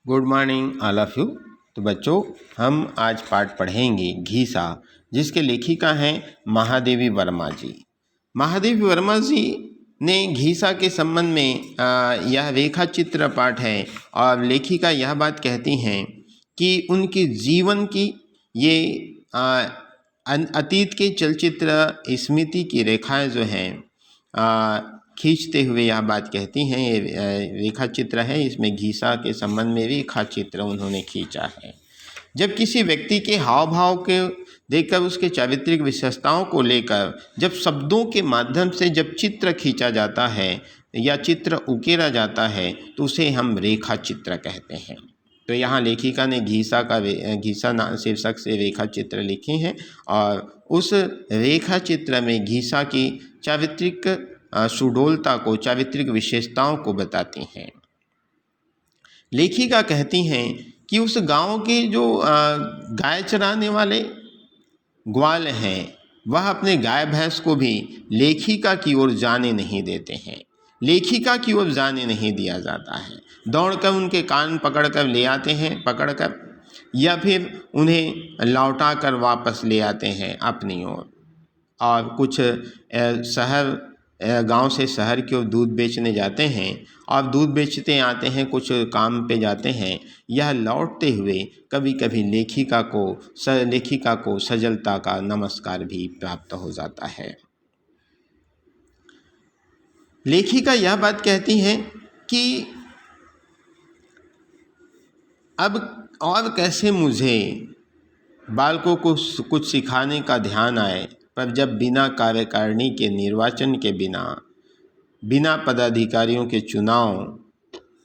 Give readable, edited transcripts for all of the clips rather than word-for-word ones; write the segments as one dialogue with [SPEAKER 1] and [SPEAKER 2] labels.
[SPEAKER 1] Good morning all of you. तो बच्चों, हम आज पाठ पढ़ेंगे घीसा, जिसके लेखिका हैं महादेवी वर्मा जी। महादेवी वर्मा जी ने घीसा के संबंध में यह रेखा चित्र पाठ है और लेखिका यह बात कहती हैं कि उनके जीवन की ये अतीत के चलचित्र स्मृति की रेखाएं जो हैं खींचते हुए यह बात कहती हैं। ये रेखा चित्र है, इसमें घीसा के संबंध में रेखा चित्र उन्होंने खींचा है। जब किसी व्यक्ति के हाव भाव के देखकर, उसके चारित्रिक विशेषताओं को लेकर जब शब्दों के माध्यम से जब चित्र खींचा जाता है या चित्र उकेरा जाता है तो उसे हम रेखा चित्र कहते हैं। तो यहाँ लेखिका ने घीसा शीर्षक से रेखा चित्र लिखे हैं और उस रेखा चित्र में घीसा की चारित्रिक सुडौलता को, चारित्रिक विशेषताओं को बताती हैं। लेखिका कहती हैं कि उस गांव के जो गाय चराने वाले ग्वाल हैं, वह अपने गाय भैंस को भी लेखिका की ओर जाने नहीं देते हैं। लेखिका की ओर जाने नहीं दिया जाता है। दौड़कर उनके कान पकड़कर ले आते हैं, पकड़कर, या फिर उन्हें लौटा कर वापस ले आते हैं अपनी ओर। और कुछ गांव से शहर की ओर दूध बेचने जाते हैं और दूध बेचते आते हैं, कुछ काम पे जाते हैं। यह लौटते हुए कभी कभी लेखिका को सजलता का नमस्कार भी प्राप्त हो जाता है। लेखिका यह बात कहती हैं कि अब और कैसे मुझे बालकों को कुछ सिखाने का ध्यान आए, पर जब बिना कार्यकारिणी के निर्वाचन के बिना पदाधिकारियों के चुनाव,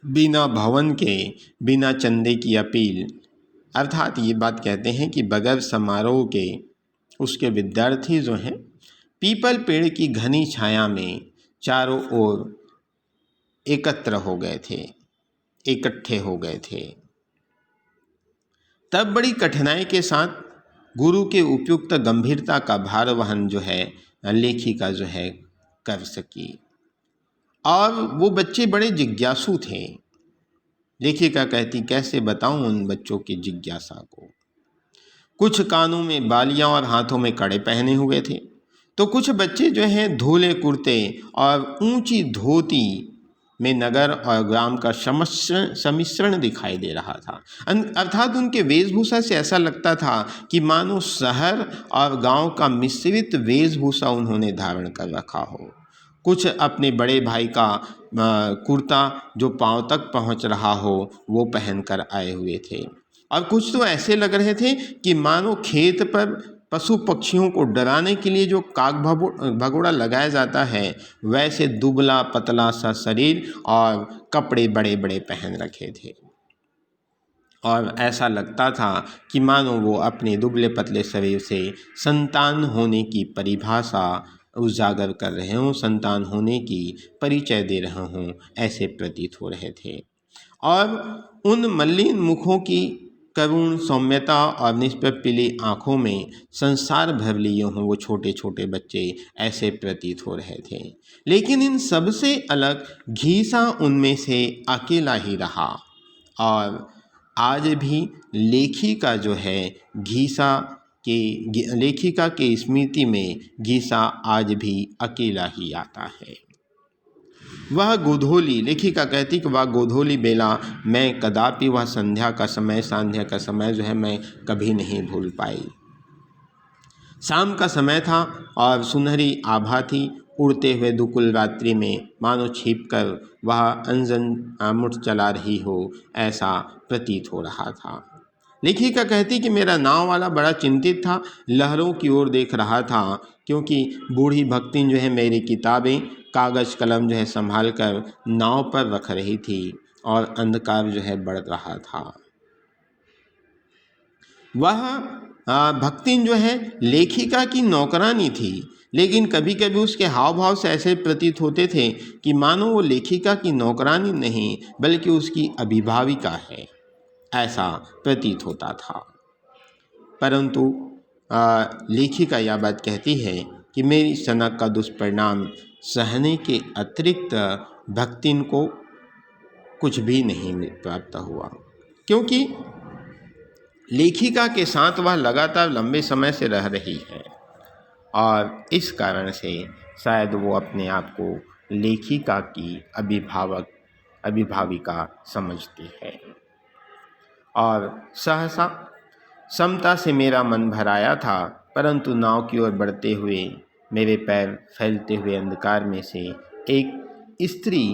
[SPEAKER 1] बिना भवन के, बिना चंदे की अपील, अर्थात ये बात कहते हैं कि बगैर समारोह के उसके विद्यार्थी जो हैं पीपल पेड़ की घनी छाया में चारों ओर इकट्ठे हो गए थे। तब बड़ी कठिनाई के साथ गुरु के उपयुक्त गंभीरता का भार वहन जो है लेखिका जो है कर सकी। और वो बच्चे बड़े जिज्ञासु थे। लेखिका कहती, कैसे बताऊं उन बच्चों की जिज्ञासा को। कुछ कानों में बालियां और हाथों में कड़े पहने हुए थे, तो कुछ बच्चे जो हैं धोले कुर्ते और ऊंची धोती में नगर और ग्राम का सम्मिश्रण दिखाई दे रहा था। अर्थात उनके वेशभूषा से ऐसा लगता था कि मानो शहर और गांव का मिश्रित वेशभूषा उन्होंने धारण कर रखा हो। कुछ अपने बड़े भाई का कुर्ता जो पांव तक पहुंच रहा हो वो पहनकर आए हुए थे, और कुछ तो ऐसे लग रहे थे कि मानो खेत पर पशु पक्षियों को डराने के लिए जो काग भगोड़ा लगाया जाता है, वैसे दुबला पतला सा शरीर और कपड़े बड़े बड़े पहन रखे थे। और ऐसा लगता था कि मानो वो अपने दुबले पतले शरीर से संतान होने की परिभाषा उजागर कर रहे हों, संतान होने की परिचय दे रहे हों, ऐसे प्रतीत हो रहे थे। और उन मलिन मुखों की करुण सौम्यता और निष्प्रभ पीली आँखों में संसार भर लिए हों वो छोटे छोटे बच्चे, ऐसे प्रतीत हो रहे थे। लेकिन इन सबसे अलग घीसा उनमें से अकेला ही रहा। और आज भी लेखिका जो है लेखिका के स्मृति में घीसा आज भी अकेला ही आता है। वह गोधूली, लेखिका कहती कि वह गोधूली बेला मैं कदापि, वह सांध्या का समय जो है मैं कभी नहीं भूल पाई। शाम का समय था और सुनहरी आभा थी। उड़ते हुए दुकुल रात्रि में मानो छिपकर वह अंजन मुठ चला रही हो, ऐसा प्रतीत हो रहा था। लेखिका कहती कि मेरा नाव वाला बड़ा चिंतित था, लहरों की ओर देख रहा था, क्योंकि बूढ़ी भक्तिन जो है मेरी किताबें, कागज कलम जो है संभाल कर नाव पर रख रही थी और अंधकार जो है बढ़ रहा था। वह भक्तिन जो है लेखिका की नौकरानी थी, लेकिन कभी कभी उसके हाव भाव से ऐसे प्रतीत होते थे कि मानो वो लेखिका की नौकरानी नहीं बल्कि उसकी अभिभाविका है, ऐसा प्रतीत होता था। परंतु लेखिका यह बात कहती है कि मेरी सनक का दुष्परिणाम सहने के अतिरिक्त भक्तिन को कुछ भी नहीं प्राप्त हुआ। क्योंकि लेखिका के साथ वह लगातार लंबे समय से रह रही है और इस कारण से शायद वो अपने आप को लेखिका की अभिभाविका समझती है। और सहसा समता से मेरा मन भर आया था, परंतु नाव की ओर बढ़ते हुए मेरे पैर फैलते हुए अंधकार में से एक स्त्री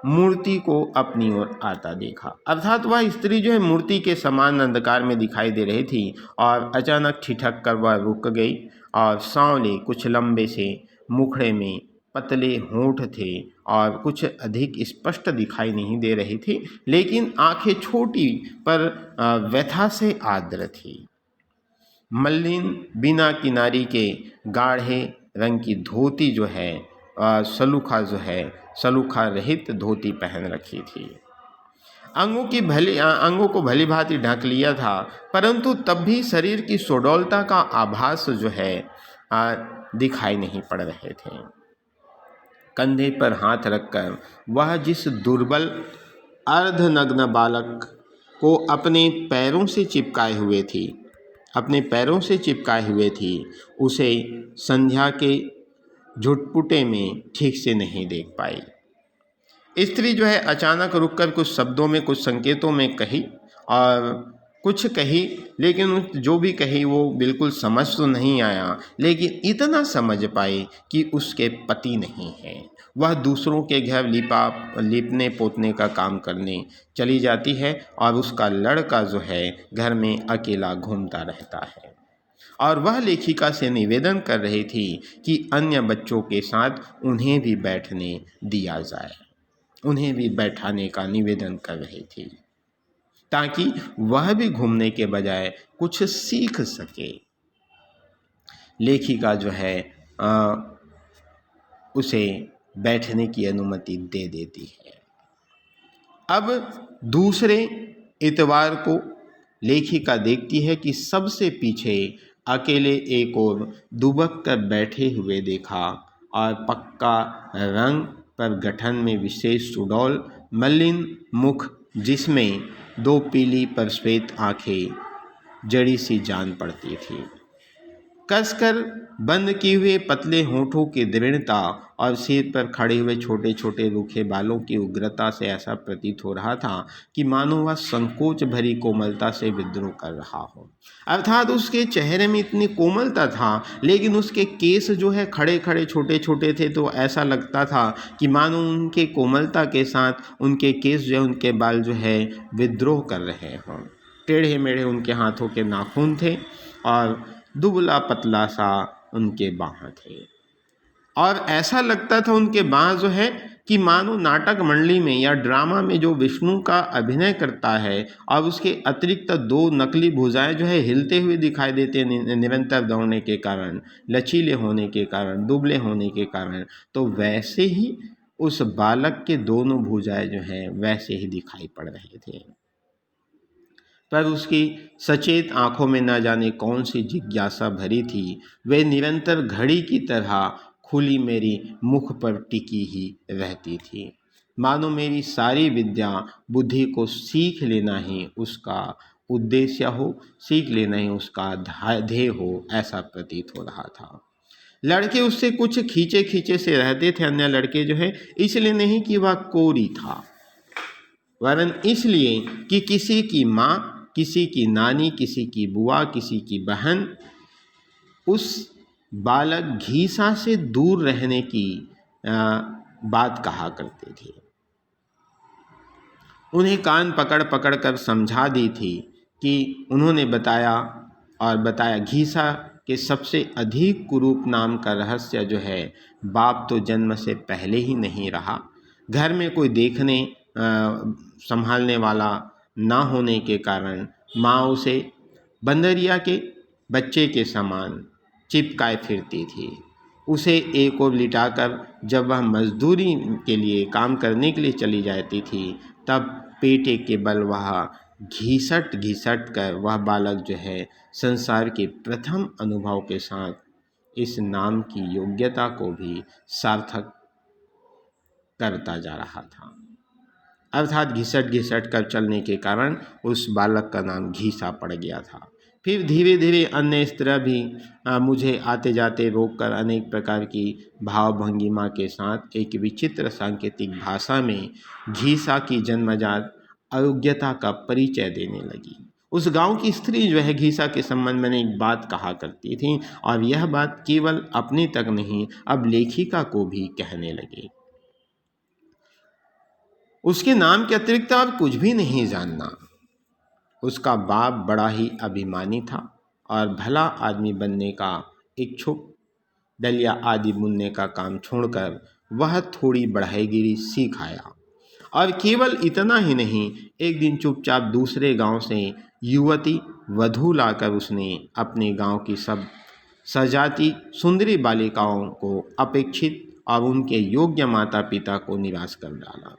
[SPEAKER 1] मूर्ति को अपनी ओर आता देखा। अर्थात वह स्त्री जो है मूर्ति के समान अंधकार में दिखाई दे रही थी और अचानक ठिठक कर वह रुक गई और सांवले कुछ लंबे से मुखड़े में पतले होंठ थे और कुछ अधिक स्पष्ट दिखाई नहीं दे रही थी, लेकिन आंखें छोटी पर व्यथा से आर्द्र थी। मलिन बिना किनारी के गाढ़े रंग की धोती जो है सलूखा रहित धोती पहन रखी थी। अंगों को भली भांति ढक लिया था, परंतु तब भी शरीर की सुडौलता का आभास जो है दिखाई नहीं पड़ रहे थे। कंधे पर हाथ रखकर वह जिस दुर्बल अर्धनग्न बालक को अपने पैरों से चिपकाए हुए थी उसे संध्या के झुटपुटे में ठीक से नहीं देख पाई। स्त्री जो है अचानक रुककर कुछ शब्दों में, कुछ संकेतों में कही और कुछ कही, लेकिन जो भी कही वो बिल्कुल समझ तो नहीं आया, लेकिन इतना समझ पाई कि उसके पति नहीं है। वह दूसरों के घर लीपने पोतने का काम करने चली जाती है और उसका लड़का जो है घर में अकेला घूमता रहता है। और वह लेखिका से निवेदन कर रही थी कि अन्य बच्चों के साथ उन्हें भी बैठने दिया जाए, उन्हें भी बैठाने का निवेदन कर रही थी ताकि वह भी घूमने के बजाय कुछ सीख सके। लेखिका जो है उसे बैठने की अनुमति दे देती है। अब दूसरे इतवार को लेखिका देखती है कि सबसे पीछे अकेले एक और दुबक कर बैठे हुए देखा और पक्का रंग पर गठन में विशेष सुडौल मलिन मुख, जिसमें दो पीली पर श्वेत आंखें जड़ी सी जान पड़ती थी। कसकर बंद किए हुए पतले होठों की दृढ़ता और सिर पर खड़े हुए छोटे छोटे रूखे बालों की उग्रता से ऐसा प्रतीत हो रहा था कि मानो वह संकोच भरी कोमलता से विद्रोह कर रहा हो। अर्थात उसके चेहरे में इतनी कोमलता था, लेकिन उसके केस जो है खड़े खड़े छोटे छोटे थे, तो ऐसा लगता था कि मानो उनके कोमलता के साथ उनके केस जो है, उनके बाल जो है विद्रोह कर रहे हों। टेढ़े मेढ़े उनके हाथों के नाखून थे और दुबला पतला सा उनके बाह थे और ऐसा लगता था उनके बाह जो है कि मानो नाटक मंडली में या ड्रामा में जो विष्णु का अभिनय करता है और उसके अतिरिक्त दो नकली भुजाएं जो है हिलते हुए दिखाई देते निरंतर दौड़ने के कारण, लचीले होने के कारण, दुबले होने के कारण, तो वैसे ही उस बालक के दोनों भुजाएं जो हैं वैसे ही दिखाई पड़ रहे थे। पर उसकी सचेत आंखों में न जाने कौन सी जिज्ञासा भरी थी। वे निरंतर घड़ी की तरह खुली मेरी मुख पर टिकी ही रहती थी, मानो मेरी सारी विद्या बुद्धि को सीख लेना ही उसका उद्देश्य हो, सीख लेना ही उसका ध्येय हो, ऐसा प्रतीत हो रहा था। लड़के उससे कुछ खींचे खींचे से रहते थे, अन्य लड़के जो है, इसलिए नहीं कि वह कोरी था, वरन इसलिए कि किसी की माँ, किसी की नानी, किसी की बुआ, किसी की बहन उस बालक घीसा से दूर रहने की बात कहा करते थे। उन्हें कान पकड़ पकड़ कर समझा दी थी कि उन्होंने बताया घीसा के सबसे अधिक कुरूप नाम का रहस्य जो है, बाप तो जन्म से पहले ही नहीं रहा, घर में कोई देखने संभालने वाला ना होने के कारण माँ उसे बंदरिया के बच्चे के समान चिपकाए फिरती थी। उसे एक ओर लिटाकर जब वह मजदूरी के लिए काम करने के लिए चली जाती थी, तब पेटे के बल वह घिसट कर वह बालक जो है संसार के प्रथम अनुभव के साथ इस नाम की योग्यता को भी सार्थक करता जा रहा था। अर्थात घिसट घिसट कर चलने के कारण उस बालक का नाम घीसा पड़ गया था। फिर धीरे धीरे अन्य स्त्री भी मुझे आते जाते रोककर अनेक प्रकार की भाव भंगिमा के साथ एक विचित्र सांकेतिक भाषा में घीसा की जन्मजात अयोग्यता का परिचय देने लगी। उस गांव की स्त्री जो है घीसा के संबंध में एक बात कहा करती थी, और यह बात केवल अपने तक नहीं अब लेखिका को भी कहने लगे। उसके नाम के अतिरिक्त अब कुछ भी नहीं जानना। उसका बाप बड़ा ही अभिमानी था और भला आदमी बनने का इच्छुक। डलिया आदि बुनने का काम छोड़कर वह थोड़ी बढ़ईगिरी सीख आया, और केवल इतना ही नहीं, एक दिन चुपचाप दूसरे गांव से युवती वधू लाकर उसने अपने गांव की सब सजाती सुंदरी बालिकाओं को अपेक्षित और उनके योग्य माता पिता को निराश कर डाला।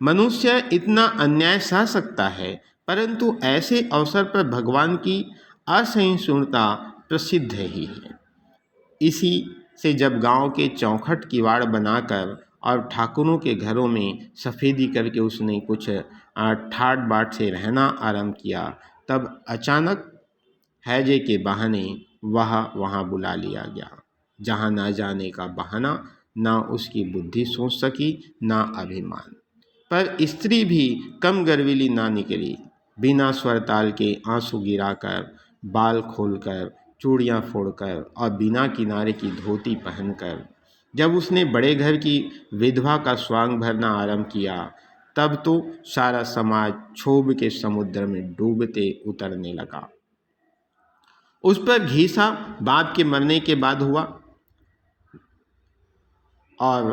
[SPEAKER 1] मनुष्य इतना अन्याय सह सकता है, परंतु ऐसे अवसर पर भगवान की असहिष्णुता प्रसिद्ध ही है। इसी से जब गांव के चौखट किवाड़ बनाकर और ठाकुरों के घरों में सफ़ेदी करके उसने कुछ ठाट बाट से रहना आरंभ किया, तब अचानक हैजे के बहाने वह वहाँ बुला लिया गया, जहाँ ना जाने का बहाना, ना उसकी बुद्धि सोच सकी, ना अभिमान। पर स्त्री भी कम गर्वीली ना निकली। बिना स्वरताल के आंसू गिराकर, बाल खोलकर, चूड़ियाँ फोड़कर और बिना किनारे की धोती पहनकर जब उसने बड़े घर की विधवा का स्वांग भरना आरंभ किया, तब तो सारा समाज क्षोभ के समुद्र में डूबते उतरने लगा। उस पर घीसा बाप के मरने के बाद हुआ, और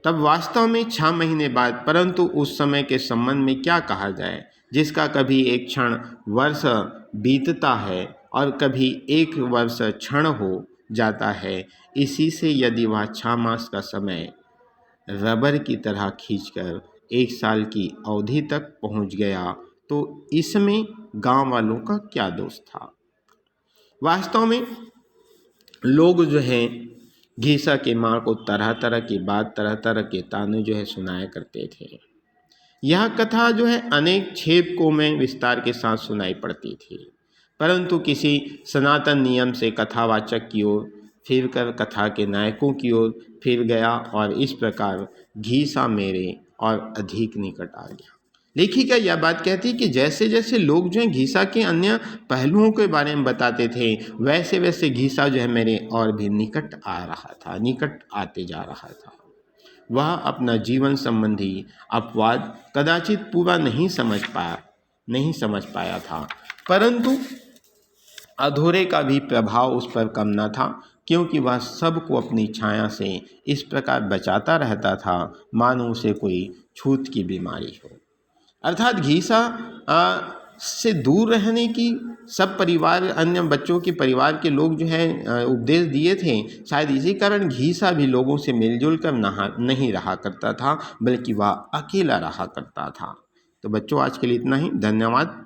[SPEAKER 1] तब वास्तव में 6 महीने बाद, परंतु उस समय के संबंध में क्या कहा जाए, जिसका कभी एक क्षण वर्ष बीतता है और कभी एक वर्ष क्षण हो जाता है। इसी से यदि वह 6 मास का समय रबर की तरह खींचकर 1 साल की अवधि तक पहुंच गया, तो इसमें गांव वालों का क्या दोष था। वास्तव में लोग जो हैं घीसा के माँ को तरह तरह की बात, तरह तरह के ताने जो है सुनाया करते थे। यह कथा जो है अनेक छेदकों में विस्तार के साथ सुनाई पड़ती थी, परंतु किसी सनातन नियम से कथावाचक की ओर फिर कर कथा के नायकों की ओर फिर गया, और इस प्रकार घीसा मेरे और अधिक निकट आ गया। लेखिका यह बात कहती कि जैसे जैसे लोग जो है घीसा के अन्य पहलुओं के बारे में बताते थे, वैसे वैसे घीसा जो है मेरे और भी निकट आ रहा था, निकट आते जा रहा था। वह अपना जीवन संबंधी अपवाद कदाचित पूरा नहीं समझ पाया था, परंतु अधूरे का भी प्रभाव उस पर कम न था, क्योंकि वह सबको अपनी छाया से इस प्रकार बचाता रहता था मानो उसे कोई छूत की बीमारी हो। अर्थात घीसा से दूर रहने की सब परिवार, अन्य बच्चों के परिवार के लोग जो है उपदेश दिए थे। शायद इसी कारण घीसा भी लोगों से मिलजुल कर नहीं रहा करता था, बल्कि वह अकेला रहा करता था। तो बच्चों, आज के लिए इतना ही। धन्यवाद।